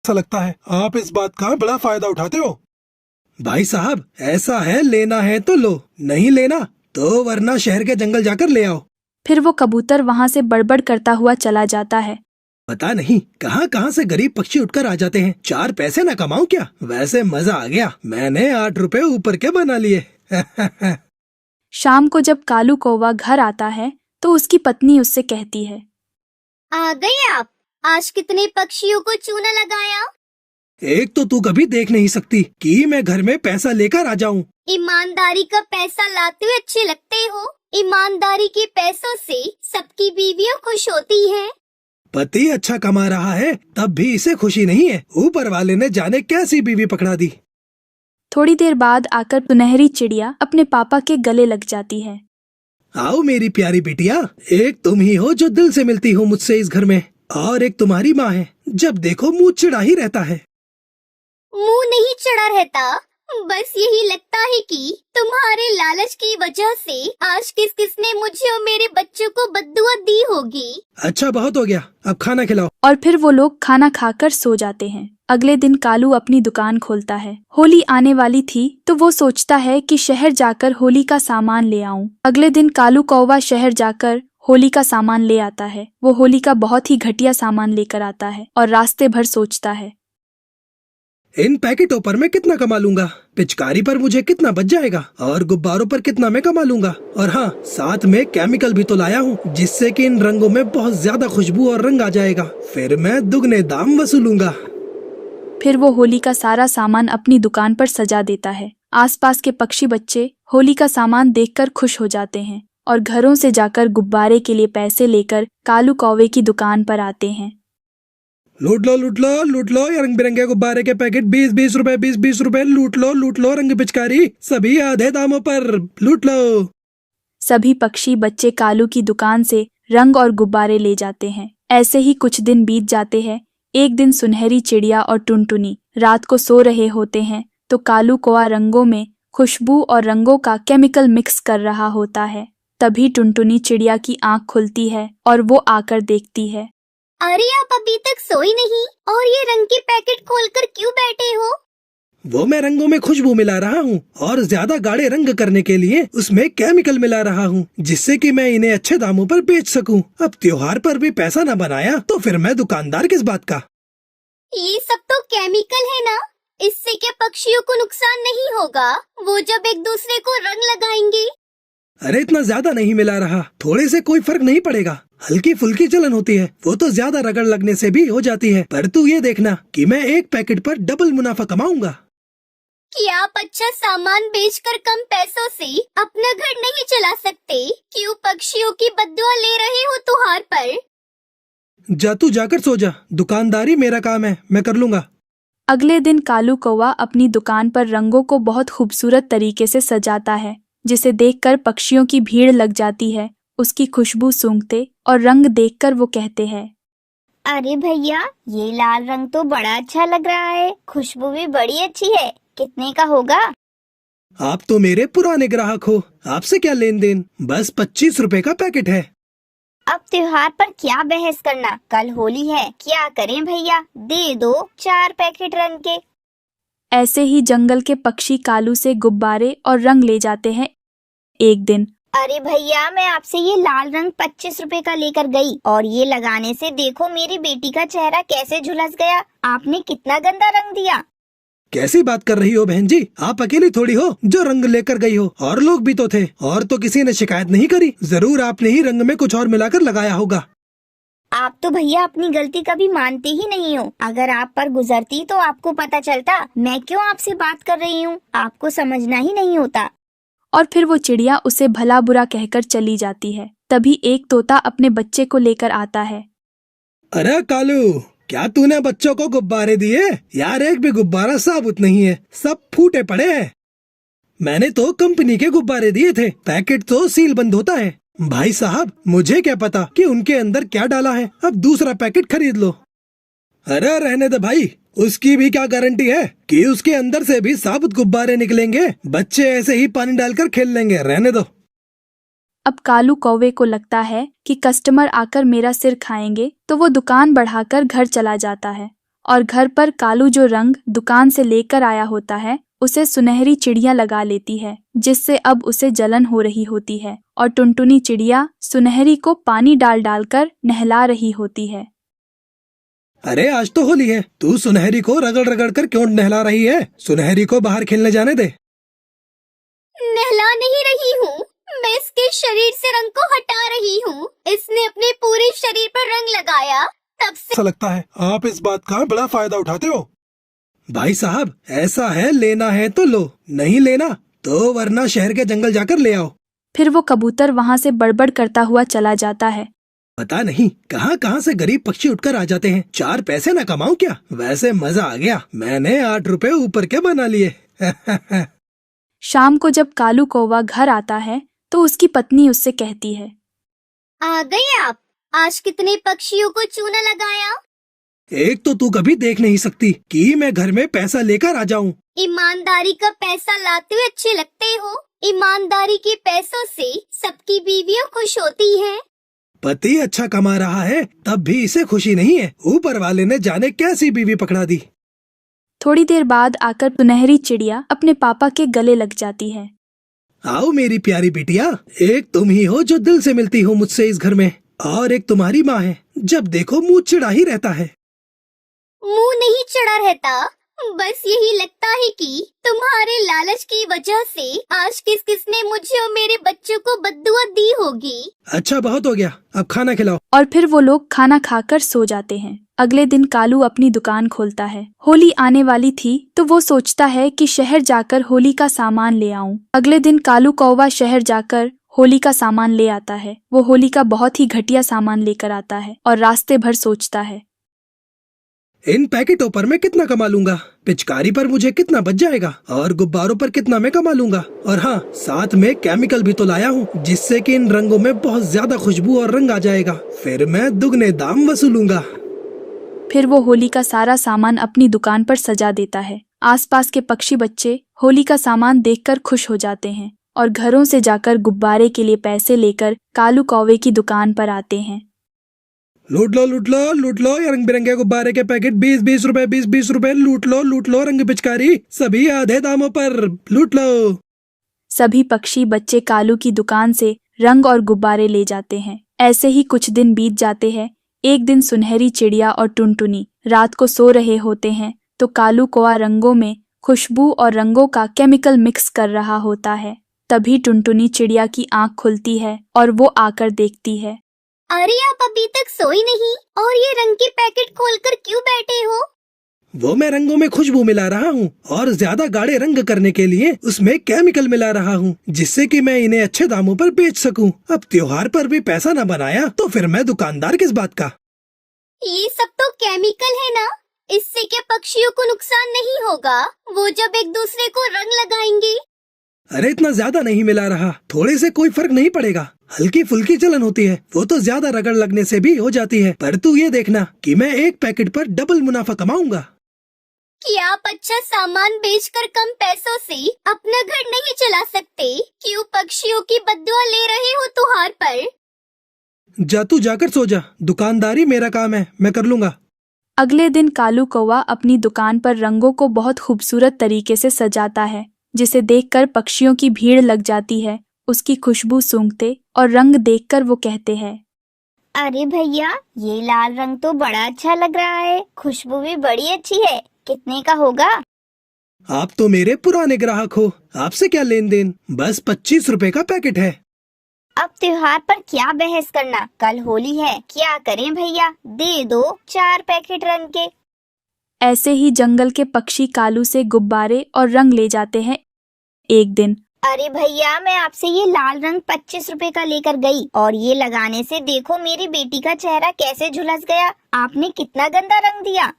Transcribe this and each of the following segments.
ऐसा लगता है आप इस बात का बड़ा फायदा उठाते हो। भाई साहब, ऐसा है, लेना है तो लो, नहीं लेना तो वरना शहर के जंगल जाकर ले आओ। फिर वो कबूतर वहाँ से बड़बड़ करता हुआ चला जाता है। पता नहीं कहाँ कहाँ से गरीब पक्षी उठकर आ जाते हैं। 4 पैसे न कमाऊं क्या? वैसे मजा आ गया, मैंने 8 रुपए ऊपर के बना लिए। शाम को जब कालू कौवा घर आता है तो उसकी पत्नी उससे कहती है, आ गए आप। आज कितने पक्षियों को चूना लगाया। एक तो तू कभी देख नहीं सकती कि मैं घर में पैसा लेकर आ जाऊं। ईमानदारी का पैसा लाते हुए अच्छे लगते हो। ईमानदारी के पैसों से सबकी बीवियां खुश होती हैं। पति अच्छा कमा रहा है तब भी इसे खुशी नहीं है। ऊपर वाले ने जाने कैसी बीवी पकड़ा दी। थोड़ी देर बाद आकर सुनहरी चिड़िया अपने पापा के गले लग जाती है। आओ मेरी प्यारी बिटिया, एक तुम ही हो जो दिल से मिलती हो मुझसे इस घर में, और एक तुम्हारी माँ है, जब देखो मुंह चिढ़ा ही रहता है। मुंह नहीं चढ़ा रहता, बस यही लगता है कि तुम्हारे लालच की वजह से आज किस किसने मुझे और मेरे बच्चों को बद्दुआ दी होगी। अच्छा बहुत हो गया, अब खाना खिलाओ। और फिर वो लोग खाना खाकर सो जाते हैं। अगले दिन कालू अपनी दुकान खोलता है। होली आने वाली थी तो वो सोचता है कि शहर जाकर होली का सामान ले आऊं। अगले दिन कालू कौवा शहर जाकर होली का सामान ले आता है। वो होली का बहुत ही घटिया सामान लेकर आता है और रास्ते भर सोचता है, इन पैकेटों पर मैं कितना कमा लूंगा, पिचकारी पर मुझे कितना बच जाएगा, और गुब्बारों पर कितना मैं कमा लूंगा। और हाँ, साथ में केमिकल भी तो लाया हूँ जिससे कि इन रंगों में बहुत ज्यादा खुशबू और रंग आ जाएगा। फिर मैं दुगने दाम वसूलूंगा। फिर वो होली का सारा सामान अपनी दुकान पर सजा देता है। आसपास के पक्षी बच्चे होली का सामान देखकर खुश हो जाते हैं और घरों से जाकर गुब्बारे के लिए पैसे लेकर कालू कौवे की दुकान पर आते हैं। लूट लो लूट लो लूट लो, ये रंग बिरंगे गुब्बारे के पैकेट 20-20 रुपए, 20-20 रुपए, लूट लो रंग पिचकारी सभी आधे दामों पर, लूट लो। सभी पक्षी बच्चे कालू की दुकान से रंग और गुब्बारे ले जाते हैं। ऐसे ही कुछ दिन बीत जाते हैं। एक दिन सुनहरी चिड़िया और टुनटुनी रात को सो रहे होते हैं तो कालू कौवा रंगों में खुशबू और रंगों का केमिकल मिक्स कर रहा होता है। तभी टुनटुनी चिड़िया की आंख खुलती है और वो आकर देखती है, अरे आप अभी तक सोई नहीं और ये रंग के पैकेट खोलकर क्यों बैठे हो? वो मैं रंगों में खुशबू मिला रहा हूँ और ज्यादा गाढ़े रंग करने के लिए उसमें केमिकल मिला रहा हूँ जिससे कि मैं इन्हें अच्छे दामों पर बेच सकूँ। अब त्योहार पर भी पैसा न बनाया तो फिर मैं दुकानदार किस बात का। ये सब तो केमिकल है ना, इससे क्या पक्षियों को नुकसान नहीं होगा? वो जब एक दूसरे को रंग लगाएंगे। अरे इतना ज्यादा नहीं मिला रहा, थोड़े से कोई फर्क नहीं पड़ेगा। हल्की फुल्की जलन होती है, वो तो ज्यादा रगड़ लगने से भी हो जाती है। पर तू ये देखना कि मैं एक पैकेट पर डबल मुनाफा कमाऊंगा। कि आप अच्छा सामान बेचकर कम पैसों से अपना घर नहीं चला सकते? क्यों पक्षियों की बद्दुआ ले रहे हो त्योहार पर? जा तू जाकर सो जा, दुकानदारी मेरा काम है, मैं कर लूंगा। अगले दिन कालू कौवा अपनी दुकान पर रंगों को बहुत खूबसूरत तरीके से सजाता है जिसे देखकर पक्षियों की भीड़ लग जाती है। उसकी खुशबू सूंघते और रंग देखकर वो कहते हैं, अरे भैया, ये लाल रंग तो बड़ा अच्छा लग रहा है, खुशबू भी बड़ी अच्छी है। कितने का होगा? आप तो मेरे पुराने ग्राहक हो, आपसे क्या लेन देन, बस 25 रुपए का पैकेट है। अब त्योहार पर क्या बहस करना, कल होली है, क्या करें भैया, दे दो 4 पैकेट रंग के। ऐसे ही जंगल के पक्षी कालू से गुब्बारे और रंग ले जाते हैं। एक दिन, अरे भैया, मैं आपसे ये लाल रंग 25 रुपए का लेकर गई और ये लगाने से देखो मेरी बेटी का चेहरा कैसे झुलस गया। आपने कितना गंदा रंग दिया। कैसी बात कर रही हो बहन जी, आप अकेली थोड़ी हो जो रंग लेकर गई हो, और लोग भी तो थे, और तो किसी ने शिकायत नहीं करी। जरूर आपने ही रंग में कुछ और मिलाकर लगाया होगा। आप तो भैया अपनी गलती कभी मानते ही नहीं हो। अगर आप पर गुजरती तो आपको पता चलता। मैं क्यों आपसे बात कर रही हूँ, आपको समझना ही नहीं होता। और फिर वो चिड़िया उसे भला बुरा कहकर चली जाती है। तभी एक तोता अपने बच्चे को लेकर आता है। अरे कालू, क्या तूने बच्चों को गुब्बारे दिए? यार एक भी गुब्बारा साबुत नहीं है, सब फूटे पड़े हैं। मैंने तो कंपनी के गुब्बारे दिए थे, पैकेट तो सील बंद होता है। भाई साहब, मुझे क्या पता कि उनके अंदर क्या डाला है, अब दूसरा पैकेट खरीद लो। अरे रहने दे भाई, उसकी भी क्या गारंटी है कि उसके अंदर से भी साबुत गुब्बारे निकलेंगे? बच्चे ऐसे ही पानी डालकर खेल लेंगे, रहने दो। अब कालू कौवे को लगता है कि कस्टमर आकर मेरा सिर खाएंगे तो वो दुकान बढ़ाकर घर चला जाता है और घर पर कालू जो रंग दुकान से लेकर आया होता है उसे सुनहरी चिड़िया लगा लेती है, जिससे अब उसे जलन हो रही होती है और टुनटुनी चिड़िया सुनहरी को पानी डाल डालकर नहला रही होती है। अरे आज तो होली है, तू सुनहरी को रगड़ रगड़ कर क्यों नहला रही है? सुनहरी को बाहर खेलने जाने दे। नहला नहीं रही हूँ, मैं इसके शरीर से रंग को हटा रही हूँ। इसने अपने पूरे शरीर पर रंग लगाया, तब से ऐसा लगता है आप इस बात का बड़ा फायदा उठाते हो। भाई साहब, ऐसा है, लेना है तो लो, नहीं लेना तो वरना शहर के जंगल जाकर ले आओ। फिर वो कबूतर वहाँ से बड़बड़ करता हुआ चला जाता है। पता नहीं कहाँ कहाँ से गरीब पक्षी उठकर आ जाते हैं। 4 पैसे न कमाऊं क्या? वैसे मजा आ गया, मैंने 8 रुपए ऊपर के बना लिए। शाम को जब कालू कौवा घर आता है तो उसकी पत्नी उससे कहती है, आ गए आप। आज कितने पक्षियों को चूना लगाया। एक तो तू कभी देख नहीं सकती कि मैं घर में पैसा लेकर आ जाऊं। ईमानदारी का पैसा लाते हुए अच्छे लगते हो। ईमानदारी के पैसों से सबकी बीवियां खुश होती हैं। पति अच्छा कमा रहा है तब भी इसे खुशी नहीं है। ऊपर वाले ने जाने कैसी बीवी पकड़ा दी। थोड़ी देर बाद आकर सुनहरी चिड़िया अपने पापा के गले लग जाती है। आओ मेरी प्यारी बिटिया, एक तुम ही हो जो दिल से मिलती हो मुझसे इस घर में, और एक तुम्हारी माँ है, जब देखो मुंह चिढ़ा ही रहता है। मुंह नहीं चढ़ा रहता, बस यही लगता है कि तुम्हारे लालच की वजह से आज किस किसने मुझे और मेरे बच्चों को बद्दुआ दी होगी। अच्छा बहुत हो गया, अब खाना खिलाओ। और फिर वो लोग खाना खाकर सो जाते हैं। अगले दिन कालू अपनी दुकान खोलता है। होली आने वाली थी तो वो सोचता है कि शहर जाकर होली का सामान ले आऊं। अगले दिन कालू कौवा शहर जाकर होली का सामान ले आता है। वो होली का बहुत ही घटिया सामान लेकर आता है और रास्ते भर सोचता है, इन पैकेटों पर मैं कितना कमा लूंगा, पिचकारी पर मुझे कितना बच जाएगा, और गुब्बारों पर कितना मैं कमा लूंगा। और हाँ, साथ में केमिकल भी तो लाया हूँ जिससे कि इन रंगों में बहुत ज्यादा खुशबू और रंग आ जाएगा। फिर मैं दुगने दाम वसूलूंगा। फिर वो होली का सारा सामान अपनी दुकान पर सजा देता है। आसपास के पक्षी बच्चे होली का सामान देखकर खुश हो जाते हैं और घरों से जाकर गुब्बारे के लिए पैसे लेकर कालू कौवे की दुकान पर आते हैं। लूट लो लूट लो लूट लो, ये रंग बिरंगे गुब्बारे के पैकेट 20-20 रुपए, 20-20 रुपए, लूट लो रंग पिचकारी सभी आधे दामों पर, लूट लो। सभी पक्षी बच्चे कालू की दुकान से रंग और गुब्बारे ले जाते हैं। ऐसे ही कुछ दिन बीत जाते हैं। एक दिन सुनहरी चिड़िया और टुनटुनी रात को सो रहे होते हैं तो कालू कौवा रंगों में खुशबू और रंगों का केमिकल मिक्स कर रहा होता है। तभी टुनटुनी चिड़िया की आंख खुलती है और वो आकर देखती है, अरे आप अभी तक सोई नहीं और ये रंग के पैकेट खोलकर क्यों बैठे हो? वो मैं रंगों में खुशबू मिला रहा हूँ और ज्यादा गाढ़े रंग करने के लिए उसमें केमिकल मिला रहा हूँ, जिससे कि मैं इन्हें अच्छे दामों पर बेच सकूँ। अब त्योहार पर भी पैसा न बनाया तो फिर मैं दुकानदार किस बात का। ये सब तो केमिकल है ना, इससे क्या पक्षियों को नुकसान नहीं होगा? वो जब एक दूसरे को रंग लगाएंगे। अरे इतना ज्यादा नहीं मिला रहा, थोड़े से कोई फर्क नहीं पड़ेगा। हल्की फुल्की जलन होती है, वो तो ज्यादा रगड़ लगने से भी हो जाती है, पर तू ये देखना कि मैं एक पैकेट पर डबल मुनाफा कमाऊंगा। क्या आप अच्छा सामान बेचकर कम पैसों से अपना घर नहीं चला सकते? क्यों पक्षियों की बद्दुआ ले रहे हो त्योहार पर? जा तू जाकर सो जा, दुकानदारी मेरा काम है, मैं कर लूंगा। अगले दिन कालू कौवा अपनी दुकान पर रंगों को बहुत खूबसूरत तरीके से सजाता है, जिसे देखकर पक्षियों की भीड़ लग जाती है। उसकी खुशबू सूंघते और रंग देखकर वो कहते हैं, अरे भैया, ये लाल रंग तो बड़ा अच्छा लग रहा है, खुशबू भी बड़ी अच्छी है। कितने का होगा? आप तो मेरे पुराने ग्राहक हो, आपसे क्या लेन देन, बस 25 रुपए का पैकेट है। अब त्योहार पर क्या बहस करना, कल होली है, क्या करें भैया, दे दो 4 पैकेट रंग के। ऐसे ही जंगल के पक्षी कालू से गुब्बारे और रंग ले जाते हैं। एक दिन, अरे भैया, मैं आपसे ये लाल रंग 25 रुपए का लेकर गई और ये लगाने से देखो मेरी बेटी का चेहरा कैसे झुलस गया। आपने कितना गंदा रंग दिया।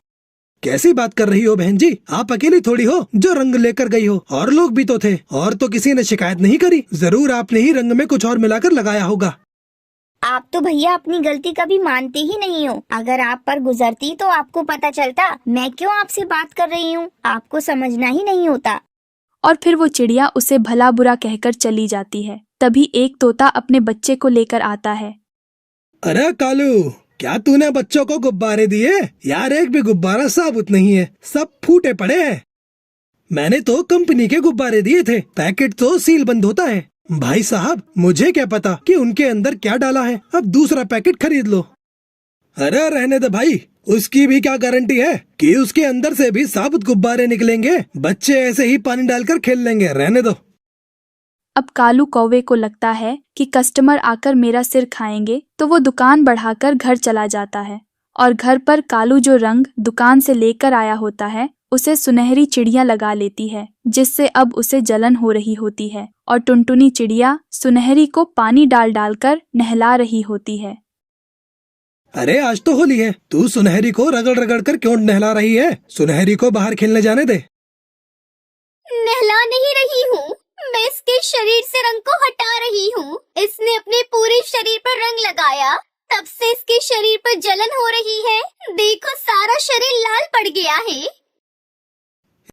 कैसी बात कर रही हो बहन जी, आप अकेली थोड़ी हो जो रंग लेकर गई हो, और लोग भी तो थे, और तो किसी ने शिकायत नहीं करी। जरूर आपने ही रंग में कुछ और मिलाकर लगाया होगा। आप तो भैया अपनी गलती कभी मानते ही नहीं हो। अगर आप पर गुजरती तो आपको पता चलता। मैं क्यों आपसे बात कर रही हूँ, आपको समझना ही नहीं होता। और फिर वो चिड़िया उसे भला बुरा कहकर चली जाती है। तभी एक तोता अपने बच्चे को लेकर आता है। अरे कालू, क्या तूने बच्चों को गुब्बारे दिए? यार एक भी गुब्बारा साबुत नहीं है, सब फूटे पड़े हैं। मैंने तो कंपनी के गुब्बारे दिए थे, पैकेट तो सील बंद होता है। भाई साहब मुझे क्या पता कि उनके अंदर क्या डाला है, अब दूसरा पैकेट खरीद लो। अरे रहने दे भाई, उसकी भी क्या गारंटी है कि उसके अंदर से भी साबुत गुब्बारे निकलेंगे? बच्चे ऐसे ही पानी डालकर खेल लेंगे, रहने दो। अब कालू कौवे को लगता है कि कस्टमर आकर मेरा सिर खाएंगे, तो वो दुकान बढ़ाकर घर चला जाता है और घर पर कालू जो रंग दुकान से लेकर आया होता है उसे सुनहरी चिड़िया लगा लेती है, जिससे अब उसे जलन हो रही होती है और टुनटुनी चिड़िया सुनहरी को पानी डाल डालकर नहला रही होती है। अरे आज तो होली है, तू सुनहरी को रगड़ रगड़ कर क्यों नहला रही है? सुनहरी को बाहर खेलने जाने दे। नहला नहीं रही हूँ, मैं इसके शरीर से रंग को हटा रही हूँ। इसने अपने पूरे शरीर पर रंग लगाया, तब से इसके शरीर पर जलन हो रही है। देखो सारा शरीर लाल पड़ गया है।